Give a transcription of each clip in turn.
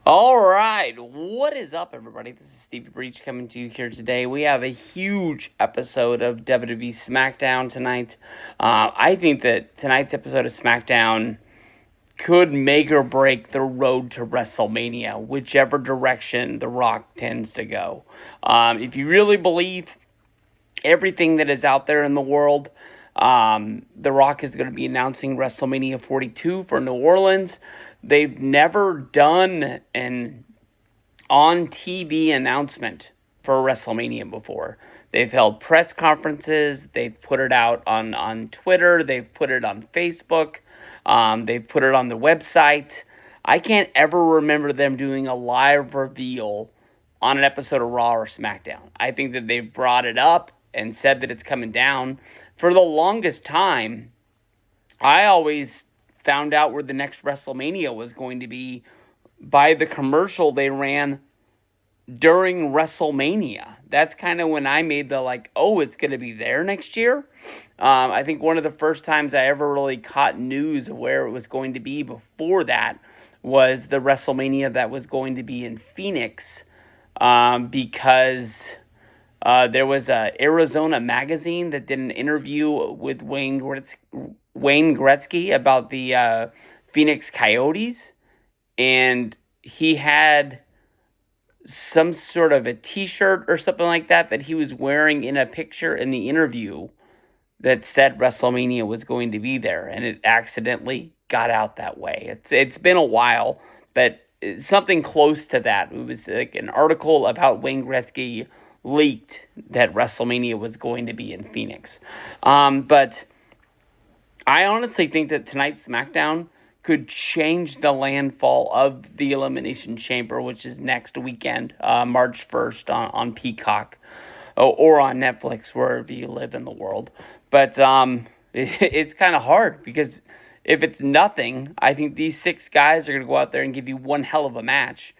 All right, what is up, everybody? This is Stevie Breach coming to you here today. We have a huge episode of WWE SmackDown tonight. I think that tonight's episode of SmackDown could make or break the road to WrestleMania, whichever direction The Rock tends to go. If you really believe everything that is out there in the world, The Rock is going to be announcing WrestleMania 42 for New Orleans. They've never done an on TV announcement for WrestleMania before. They've held press conferences, they've put it out on Twitter, they've put it on Facebook, they've put it on the website. I can't ever remember them doing a live reveal on an episode of Raw or SmackDown. I think that they've brought it up and said that it's coming down. For the longest time, I always found out where the next WrestleMania was going to be by the commercial they ran during WrestleMania. That's kind of when I made the oh, it's going to be there next year. I think one of the first times I ever really caught news of where it was going to be before that was the WrestleMania that was going to be in Phoenix, because there was a Arizona magazine that did an interview with Wayne Gretzky about the Phoenix Coyotes, and he had some sort of a T-shirt or something like that he was wearing in a picture in the interview that said WrestleMania was going to be there, and it accidentally got out that way. It's been a while, but something close to that. It was like an article about Wayne Gretzky leaked that WrestleMania was going to be in Phoenix. But I honestly think that tonight's SmackDown could change the landfall of the Elimination Chamber, which is next weekend, March 1st on Peacock or on Netflix, wherever you live in the world. But it's kind of hard because if it's nothing, I think these six guys are going to go out there and give you one hell of a match.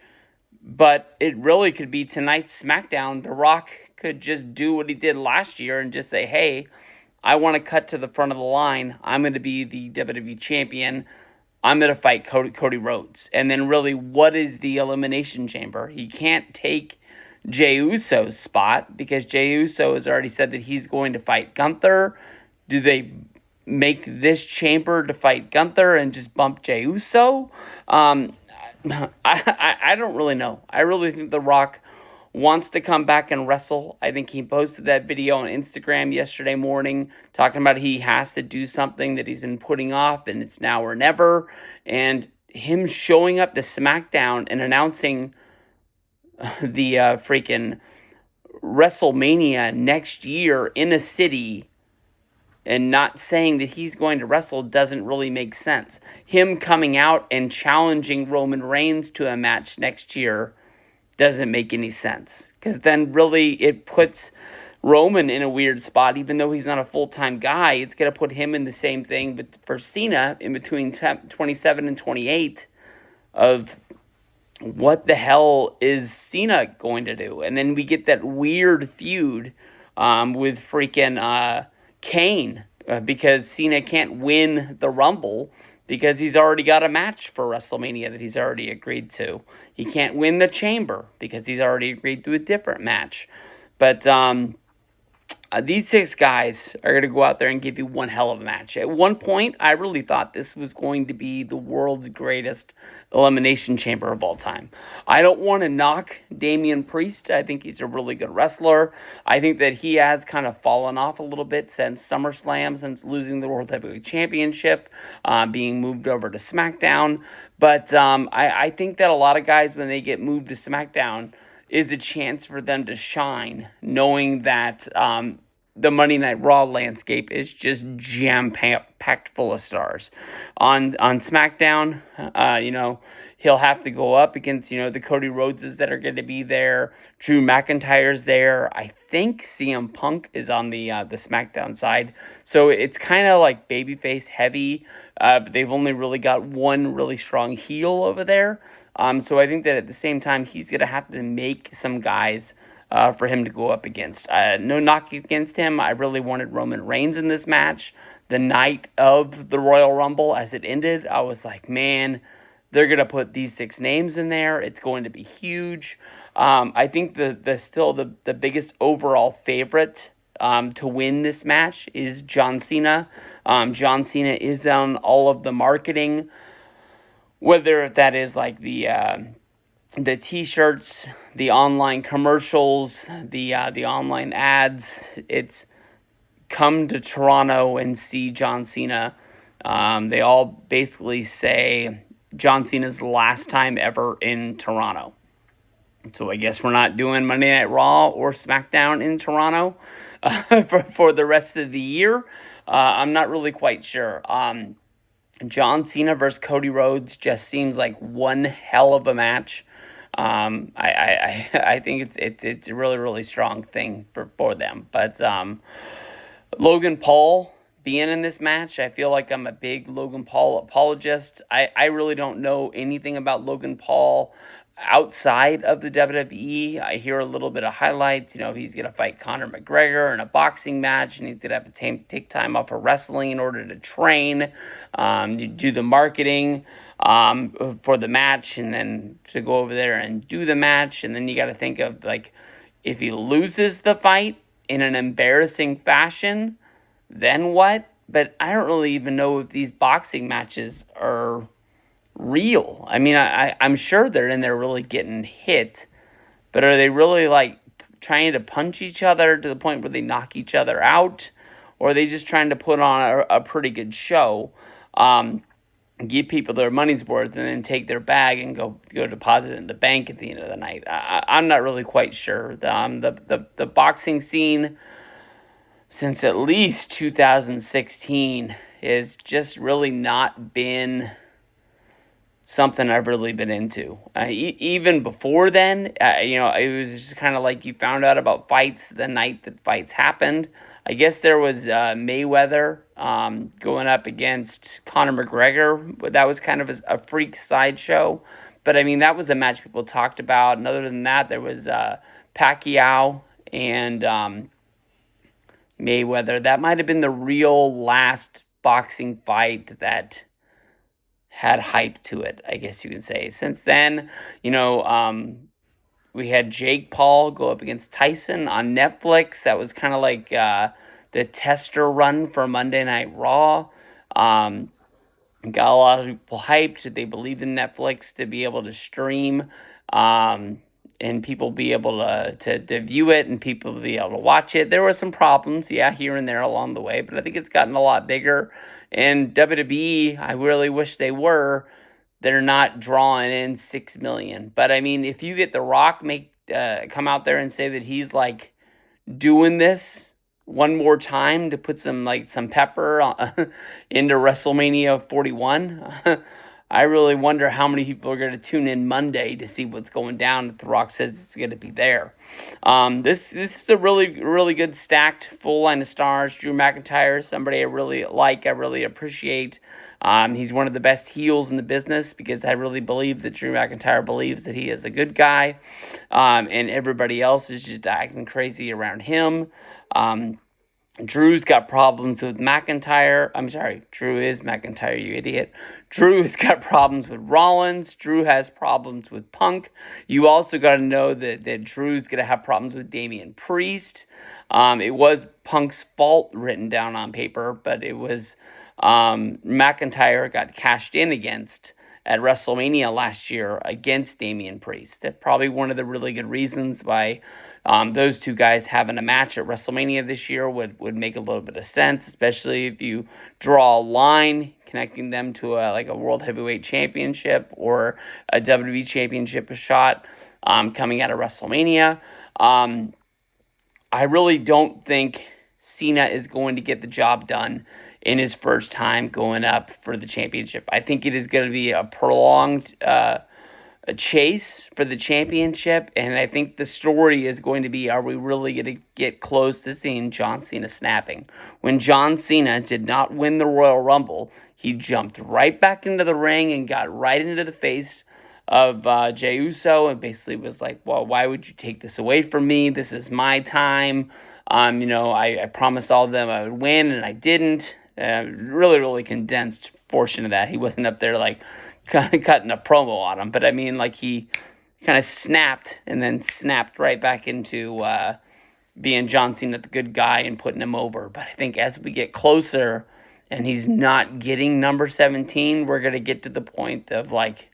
But it really could be tonight's SmackDown. The Rock could just do what he did last year and just say, hey, I want to cut to the front of the line. I'm going to be the WWE champion. I'm going to fight Cody Rhodes. And then really, what is the Elimination Chamber? He can't take Jey Uso's spot because Jey Uso has already said that he's going to fight Gunther. Do they make this chamber to fight Gunther and just bump Jey Uso? I don't really know. I really think The Rock wants to come back and wrestle. I think he posted that video on Instagram yesterday morning talking about he has to do something that he's been putting off and it's now or never. And him showing up to SmackDown and announcing the freaking WrestleMania next year in a city and not saying that he's going to wrestle doesn't really make sense. Him coming out and challenging Roman Reigns to a match next year doesn't make any sense. Because then really it puts Roman in a weird spot. Even though he's not a full-time guy, it's going to put him in the same thing but for Cena in between 27 and 28 of what the hell is Cena going to do? And then we get that weird feud with freaking Kane, because Cena can't win the Rumble because he's already got a match for WrestleMania that he's already agreed to. He can't win the Chamber because he's already agreed to a different match. But these six guys are going to go out there and give you one hell of a match. At one point, I really thought this was going to be the world's greatest Elimination Chamber of all time. I don't want to knock Damian Priest. I think he's a really good wrestler. I think that he has kind of fallen off a little bit since SummerSlam, since losing the World Heavyweight Championship, being moved over to SmackDown. But I think that a lot of guys, when they get moved to SmackDown, is a chance for them to shine, knowing that the Monday Night Raw landscape is just jam-packed full of stars. On SmackDown, he'll have to go up against, the Cody Rhodeses that are going to be there. Drew McIntyre's there. I think CM Punk is on the SmackDown side. So it's kind of like babyface heavy. But they've only really got one really strong heel over there. So I think that at the same time, he's going to have to make some guys for him to go up against. No knock against him. I really wanted Roman Reigns in this match. The night of the Royal Rumble, as it ended, I was like, man, They're going to put these 6 names in there. It's going to be huge. I think the biggest overall favorite to win this match is John Cena. John Cena is on all of the marketing, whether that is like the T-shirts, the online commercials, the online ads. It's come to Toronto and see John Cena. They all basically say John Cena's last time ever in Toronto. So I guess we're not doing Monday Night Raw or SmackDown in Toronto for the rest of the year. I'm not really quite sure. John Cena versus Cody Rhodes just seems like one hell of a match. I think it's a really, really strong thing for them. But Logan Paul being in this match, I feel like I'm a big Logan Paul apologist. I really don't know anything about Logan Paul outside of the WWE. I hear a little bit of highlights. He's going to fight Conor McGregor in a boxing match, and he's going to have to take time off of wrestling in order to train, do the marketing for the match, and then to go over there and do the match. And then you got to think of, like, if he loses the fight in an embarrassing fashion, then what? But I don't really even know if these boxing matches are real. I mean, I'm sure they're in there really getting hit, but are they really like trying to punch each other to the point where they knock each other out? Or are they just trying to put on a pretty good show, give people their money's worth, and then take their bag and go deposit it in the bank at the end of the night? I'm not really quite sure. The boxing scene since at least 2016 has just really not been something I've really been into. Even before then, it was just kind of like you found out about fights the night that fights happened. I guess there was Mayweather going up against Conor McGregor, but that was kind of a freak sideshow. But I mean, that was a match people talked about. And other than that, there was Pacquiao and Mayweather. That might have been the real last boxing fight that had hype to it, I guess you can say. Since then, we had Jake Paul go up against Tyson on Netflix. That was kind of like the tester run for Monday Night Raw. Got a lot of people hyped. They believed in Netflix to be able to stream and people be able to view it and people be able to watch it. There were some problems, here and there along the way, but I think it's gotten a lot bigger. And WWE, I really wish they were. They're not drawing in 6 million. But I mean, if you get The Rock come out there and say that he's like doing this one more time to put some pepper into WrestleMania 41, I really wonder how many people are going to tune in Monday to see what's going down if The Rock says it's going to be there. This is a really, really good stacked full line of stars. Drew McIntyre, somebody I really like, I really appreciate. He's one of the best heels in the business because I really believe that Drew McIntyre believes that he is a good guy, and everybody else is just acting crazy around him. Drew's got problems with McIntyre. I'm sorry, Drew is McIntyre, you idiot. Drew's got problems with Rollins. Drew has problems with Punk. You also got to know that Drew's going to have problems with Damian Priest. It was Punk's fault written down on paper, but it was McIntyre got cashed in against at WrestleMania last year against Damian Priest. That's probably one of the really good reasons why those two guys having a match at WrestleMania this year would make a little bit of sense, especially if you draw a line connecting them to a World Heavyweight Championship or a WWE Championship shot coming out of WrestleMania. I really don't think Cena is going to get the job done in his first time going up for the championship. I think it is going to be a prolonged a chase for the championship, and I think the story is going to be, are we really going to get close to seeing John Cena snapping? When John Cena did not win the Royal Rumble, he jumped right back into the ring and got right into the face of Jey Uso and basically was like, well, why would you take this away from me? This is my time. I promised all of them I would win, and I didn't. Really, really condensed portion of that. He wasn't up there like kind of cutting a promo on him. But I mean, like, he kind of snapped and then snapped right back into being John Cena, the good guy, and putting him over. But I think as we get closer and he's not getting number 17, we're going to get to the point of, like,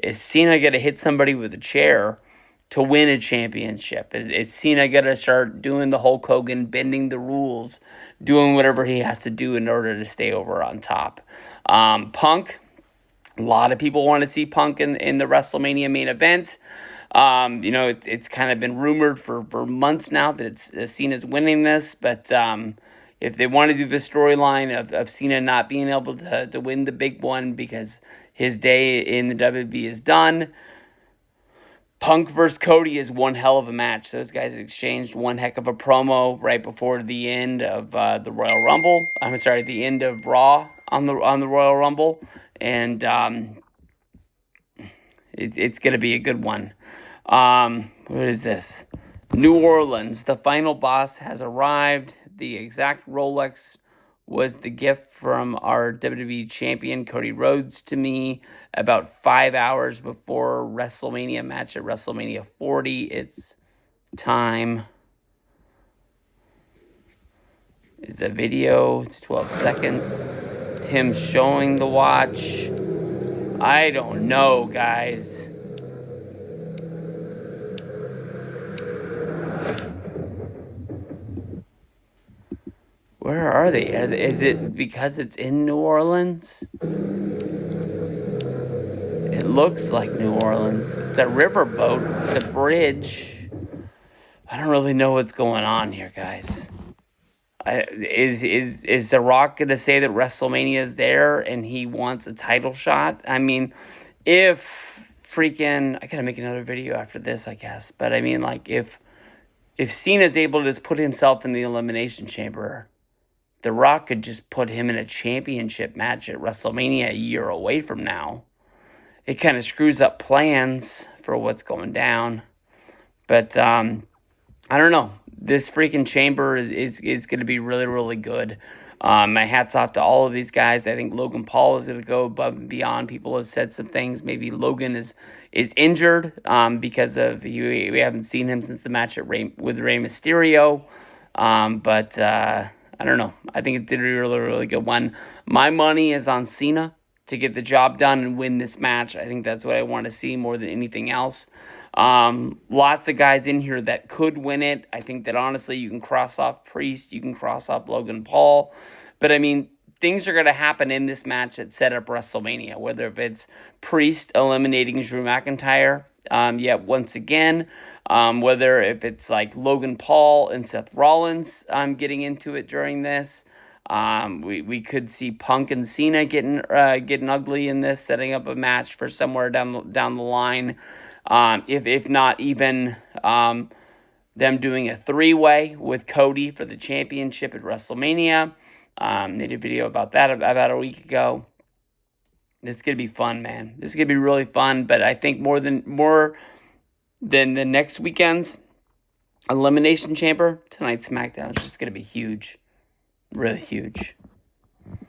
is Cena going to hit somebody with a chair to win a championship? Is Cena going to start doing the Hulk Hogan, bending the rules, doing whatever he has to do in order to stay over on top? Punk, a lot of people want to see Punk in the WrestleMania main event. It's kind of been rumored for months now that Cena's winning this, but if they want to do the storyline of Cena not being able to win the big one because his day in the WWE is done, Punk versus Cody is one hell of a match. Those guys exchanged one heck of a promo right before the end of the Royal Rumble. I'm sorry, the end of Raw on the Royal Rumble, and it's gonna be a good one. What is this? New Orleans. The final boss has arrived. The exact Rolex was the gift from our WWE champion, Cody Rhodes, to me about 5 hours before WrestleMania match at WrestleMania 40. It's time. It's a video. It's 12 seconds. It's him showing the watch. I don't know, guys. Where are they? Is it because it's in New Orleans? It looks like New Orleans. It's a riverboat. It's a bridge. I don't really know what's going on here, guys. Is The Rock going to say that WrestleMania is there and he wants a title shot? I mean, if freaking... I got to make another video after this, I guess. But I mean, like, if Cena's able to just put himself in the Elimination Chamber, The Rock could just put him in a championship match at WrestleMania a year away from now. It kind of screws up plans for what's going down. But I don't know. This freaking chamber is going to be really, really good. My hat's off to all of these guys. I think Logan Paul is going to go above and beyond. People have said some things. Maybe Logan is injured because of we haven't seen him since the match with Rey Mysterio. But I don't know. I think it's a really, really good one. My money is on Cena to get the job done and win this match. I think that's what I want to see more than anything else. Lots of guys in here that could win it. I think that honestly you can cross off Priest, you can cross off Logan Paul. But I mean, things are going to happen in this match that set up WrestleMania, whether if it's Priest eliminating Drew McIntyre, yet once again, whether if it's like Logan Paul and Seth Rollins getting into it during this. We could see Punk and Cena getting ugly in this, setting up a match for somewhere down the line. If not even them doing a 3-way with Cody for the championship at WrestleMania. They did a video about that about a week ago. This is gonna be fun, man. This is gonna be really fun. But I think more than the next weekend's Elimination Chamber, tonight's SmackDown is just gonna be huge. Really huge.